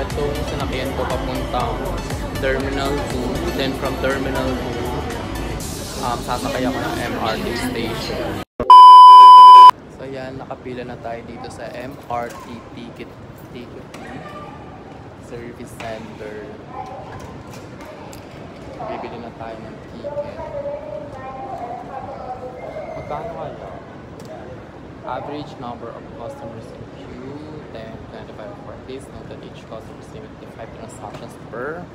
Itong sinakyan ko papuntang Terminal 2. Then from Terminal 2, sasakay ako ng MRT station. So yan, nakapila na tayo dito sa MRT ticket service center. Bibili na tayo ng ticket. Magkano kaya? Average number of customers in queue, 10, 25 for this. Note that each customer is 75 transactions per.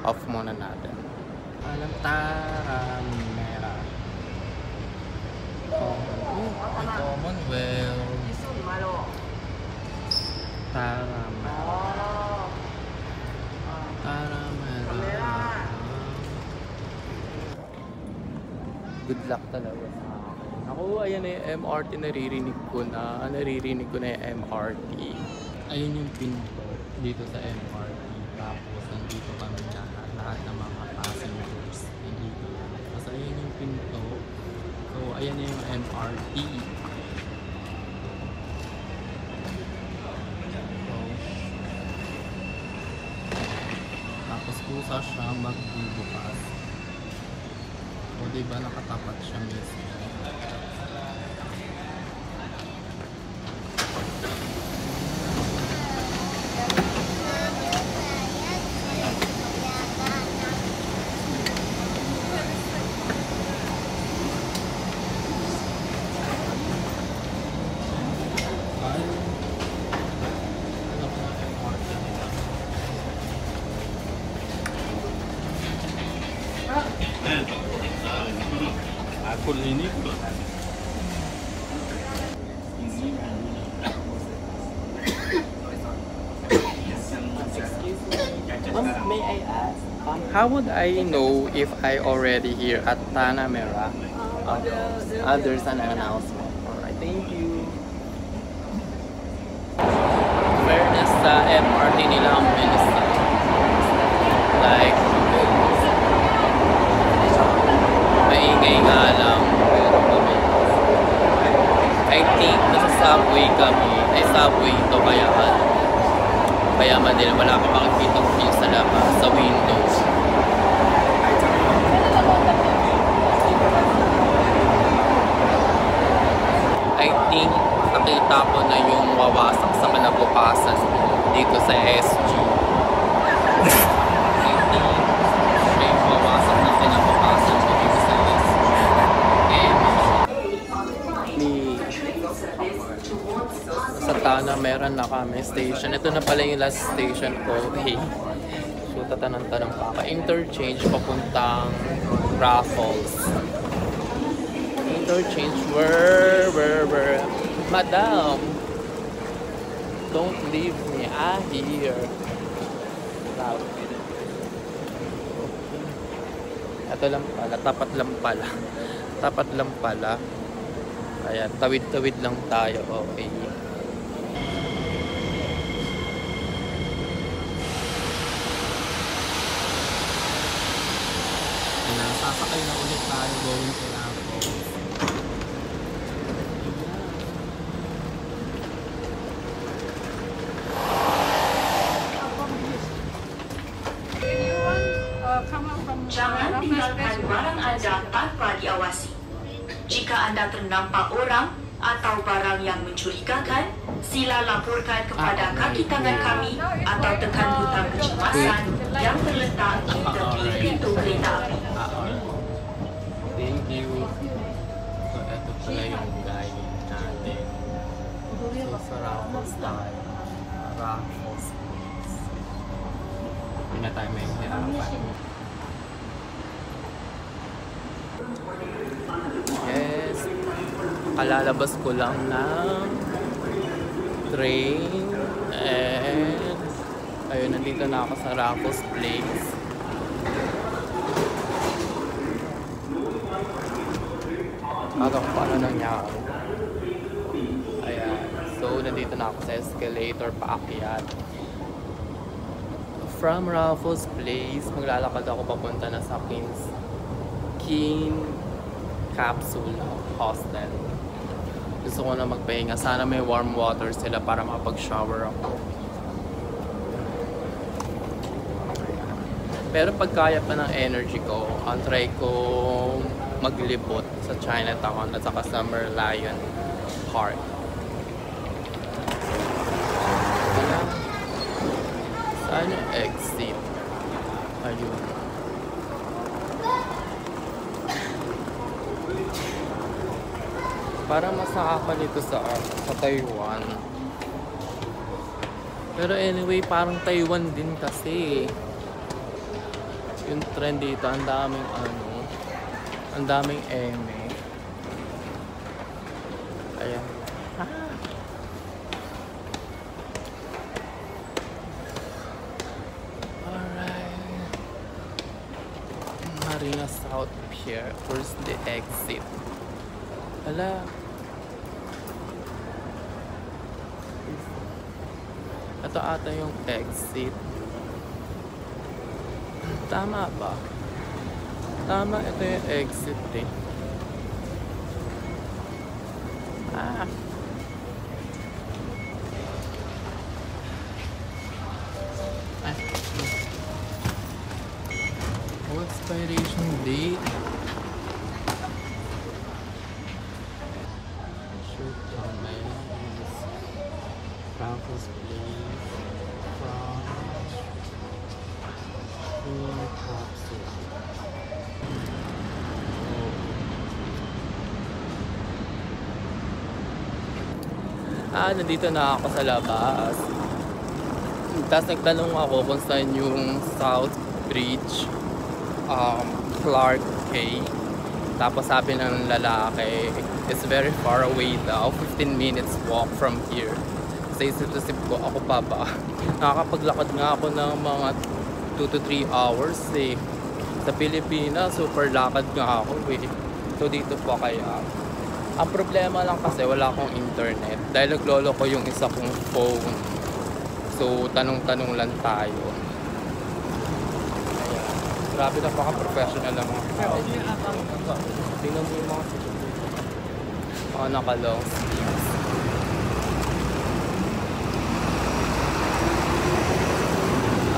Off muna natin. Alam Taramera. Commonwealth. Taramera. Good luck talaga sa akin. Ako, ayan na yung MRT, naririnig ko na yung MRT. Ayun yung pinto dito sa MRT. Tapos, nandito kami lahat ng mga passengers. Nandito lang. Tapos, ayun yung pinto. So, ayan na yung MRT. So, tapos, kusa siya magbubukas. O, diba nakatapat siya mismo. Aku ini may I ask, how would I know if I already here at Tanamera? There's an announcement. Alright, thank you. Fairness sa MRT nila ang bilis na. Like, maingay nga lang, pero mabilis. I think nasa subway kami, ay subway ito kaya madil, wala ka makikita view sa labas, sa windows. I think nakita ko na yung wawasak sa kinabukasan dito sa SG. I think may wawasak na kinabukasan dito sa SG. Sa Tanamera na kami station. Ito na pala yung last station ko. Hey. So tatanong-tanong pa. Interchange papuntang Raffles. Interchange where? Madam, don't leave me. Here. Ito lang pala. Tapat lang pala. Ayan, tawid-tawid lang tayo. Okay. Sasakay na ulit tayo going to Raffles. Jangan tinggalkan barang Anda tanpa diawasi. Jika Anda ternampak orang atau barang yang mencurigakan, sila laporkan kepada kaki tangan kami atau tekan butang kecemasan yang terletak di tepi pintu kereta api. Thank you. So, ito pala yung guide natin. So, sa Raffles tayo. Raffles Place. Hindi na tayo may hirapan. Yes. Kalalabas ko lang ng train. And ayun, nandito na ako sa Raffles Place. Aga kung paano nangyari. Ayan. So, nandito na ako sa escalator paakyat. From Raffles Place, maglalakad ako papunta na sa King Capsule Hostel. Gusto ko na magpahinga. Sana may warm water sila para makapag-shower ako. Pero pag kaya pa ng energy ko, I'll try ko maglibot sa Chinatown at saka sa Merlion Park. Saan yung exit? Ayun. Parang masaka nito sa Taiwan. Pero anyway, parang Taiwan din kasi. Yung trend dito, ang daming ang daming eme. Ayan. Alright. Marina South Pier. Where's the exit? Hala. Ito ata yung exit. Tama ba? Tama, ito yung exit eh. Oh, expiration date. Shoot your mails. Campus please. Nandito na ako sa labas. Tapos nagtanong ako kung saan yung South Bridge, Clark Quay. Tapos sabi ng lalaki, it's very far away daw, 15 minutes walk from here. Sa isip ko, ako pa ba? Nakakapaglakad nga ako ng mga 2 to 3 hours eh. Sa Pilipinas, super lakad nga ako eh. So dito po kaya. Ang problema lang kasi wala akong internet. Dahil naglolo ko yung isa kong phone. So tanong-tanong lang tayo. Ayan. Grabe na paka-professional lang mga tao. Tingnan mo yung mga naka-long sleeves.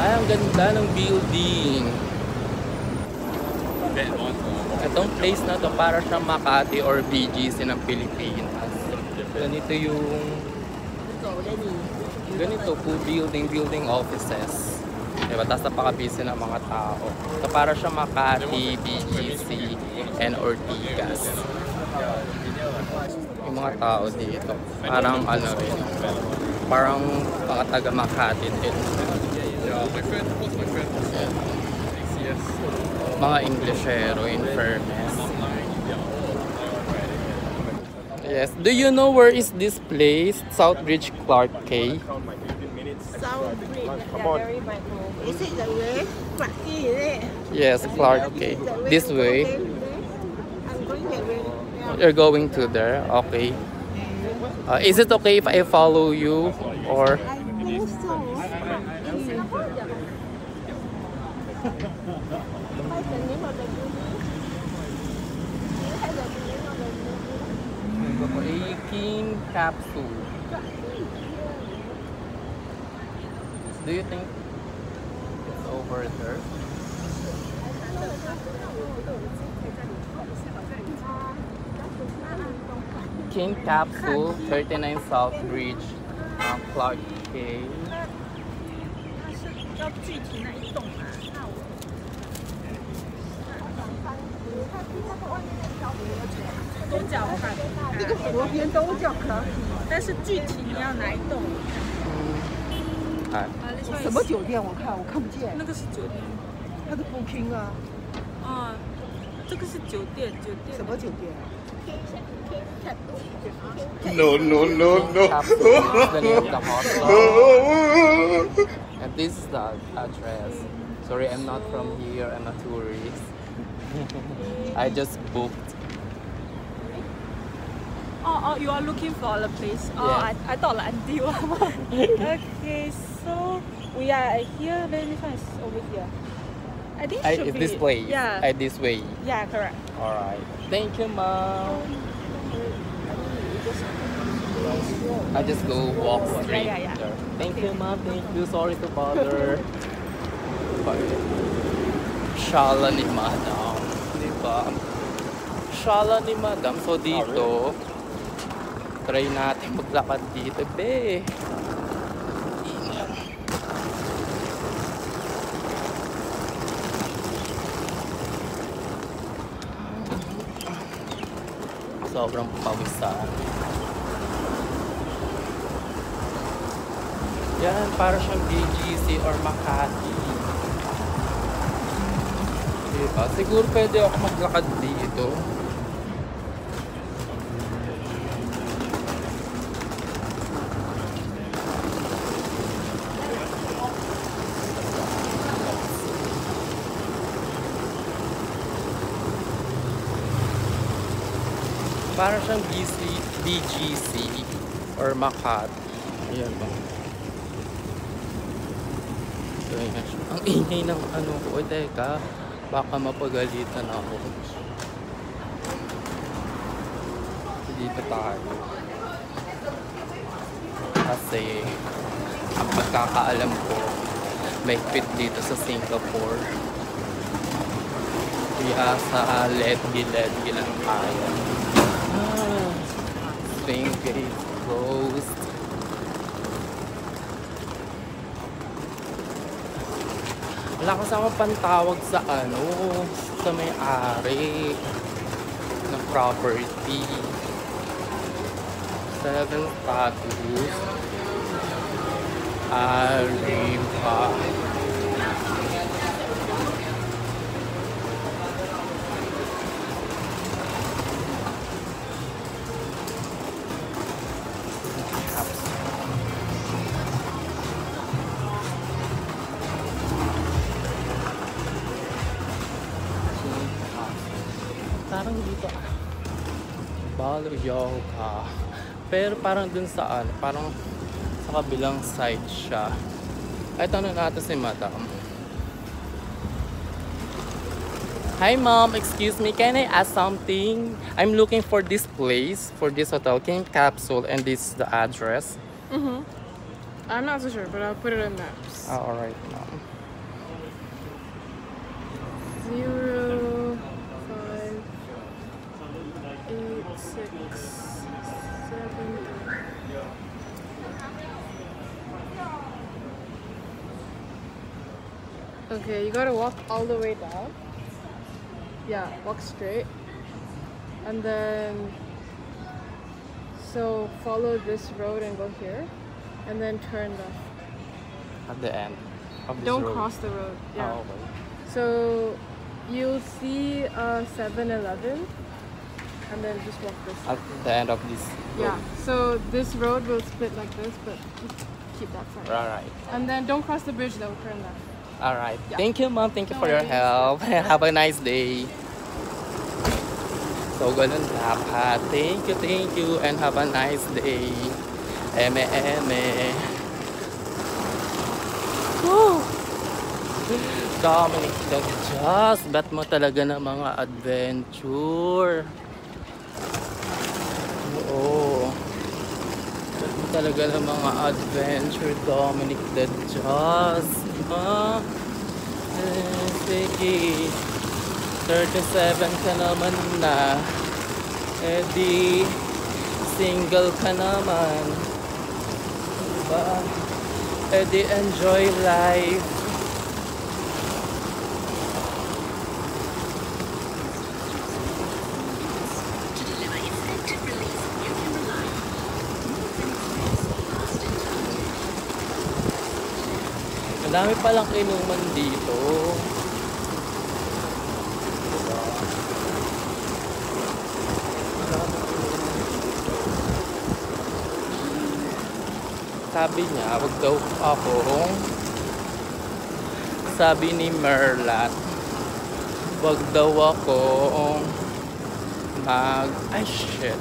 Ay, ang ganda ng building. Itong place na to para siyang Makati or BGC ng Pilipinas. Ganito yung po building offices. Diba? Tapos napaka-busy ng mga tao. So para siyang Makati, BGC, and Ortigas. Yung mga tao dito. Parang ano rin. Parang mga taga Makati din. Mga Englishero in fairness. Yes. Do you know where is this place? Southbridge Clark Quay? Southbridge. Is it the way? Clark Quay, is it? Yes, Clark Quay. This way. I'm going that way. Yeah. You're going to there? Okay. Is it okay if I follow you? Or I think so. What's the name of the building? Do you have the name of the building? a King capsule. Do you think it's over there? King Capsule, 39 South Bridge, Clark Quay. 要具体那一栋啊？那我多角看，那个左边都叫可以，但是具体你要哪一栋？什么酒店？我看不见。那个是酒店，那个 booking 啊。啊，这个是酒店，什么酒店No. Capsule is the name of the hospital. And this is the address. Sorry, I'm not from here. I'm a tourist. I just booked. Oh, you are looking for a place. Oh, Yeah. I thought like until. Okay, so we are here. Then this one is over here. I think should be This place. Yeah. This way. Yeah, correct. Alright. Thank you, Mom. I just go walk straight Yeah. there. Thank you, ma'am. Thank you. Sorry to bother. Shala ni Madam. Di ba? Shala ni Madam. So dito, try natin maglakad dito. Be. Sobrang pawisan. Yan, para siyang BGC or Makati. Diba? Siguro pwede ako maglakad dito. Para siyang BGC or Makati. Ayan ba? So, ayan siya. Ang ingay ng ano ko. Teka, baka mapagalitan ako. Dito tayo. Kasi, ang pagkakaalam ko, may fit dito sa Singapore. Kaya sa Ledgi lang tayo. Think it's closed. Wala kasama pantawag sa ano, sa may-ari ng property. 7 status. Arriba. Parang dito Balo Yoga. Pero parang dun saan, parang sa kabilang side siya. Ay, tanong natin si Madam. Hi ma'am, excuse me, can I ask something? I'm looking for this place, for this hotel, King Capsule, and this is the address. I'm not so sure, but I'll put it in maps. Oh, alright ma'am. 0, 5, 8, 6, 7. Okay, you gotta walk all the way down. Yeah, walk straight. And then, so follow this road and go here. And then turn left. At the end of this Don't road. cross the road. Yeah. Oh, okay. So you'll see a 7-Eleven, and then just walk this way. At the end of this road. Yeah. So this road will split like this, but just keep that side. Alright. And then don't cross the bridge though. Turn left. Alright. Yeah. Thank you ma'am. Thank you No for your worries. help. Have a nice day. So, ganun dapat. Thank you. And have a nice day. Eme. Woo! Dominic the Just. Bet mo talaga ng mga adventure. Oo. Bet mo talaga ng mga adventure, Dominic the Just. Sige. 37 ka naman na. Eh di, single ka naman. Diba? Eh di, enjoy life. Ang dami palang inuman dito. Sabi niya, wag daw akong, sabi ni Merlat, wag daw akong ay shit.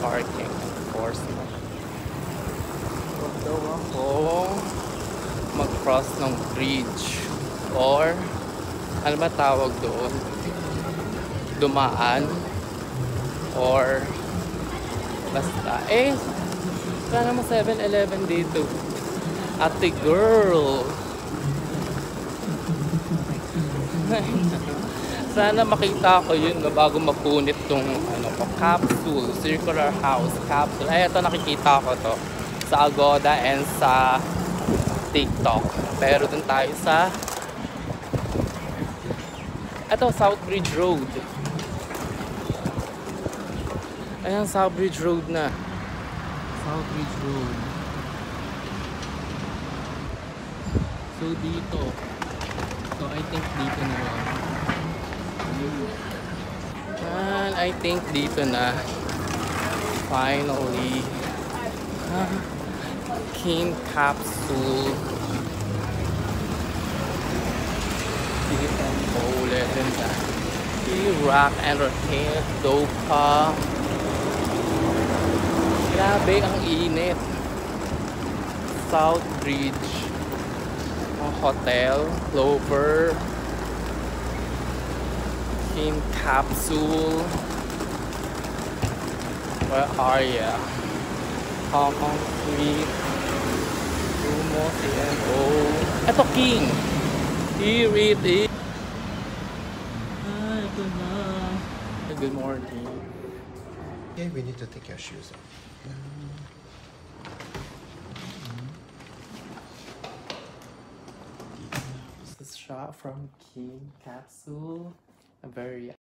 Parking enforcement. Wag daw akong mag-cross ng bridge or ano ba tawag doon? Dumaan or basta. Wala namang 7-Eleven dito. Ate girl. Sana makita ko yun bago mapunit tong capsule, circular house capsule. Ay, ito nakikita ko to sa Agoda and sa TikTok. Pero dun tayo sa Southbridge Road. Ayan, Southbridge Road na. Southbridge Road. So dito. So I think dito na yun. And I think dito na. Finally. King Capsule. Rock Entertainment, Dopa. Grabe, ang init. Southbridge Hotel, Clover, King Capsule. Where are ya? Hong Kong Street, Rumo, CNO. Eto, King. Here it is. Good morning. Okay, we need to take your shoes off. This is a shot from King Capsule. A very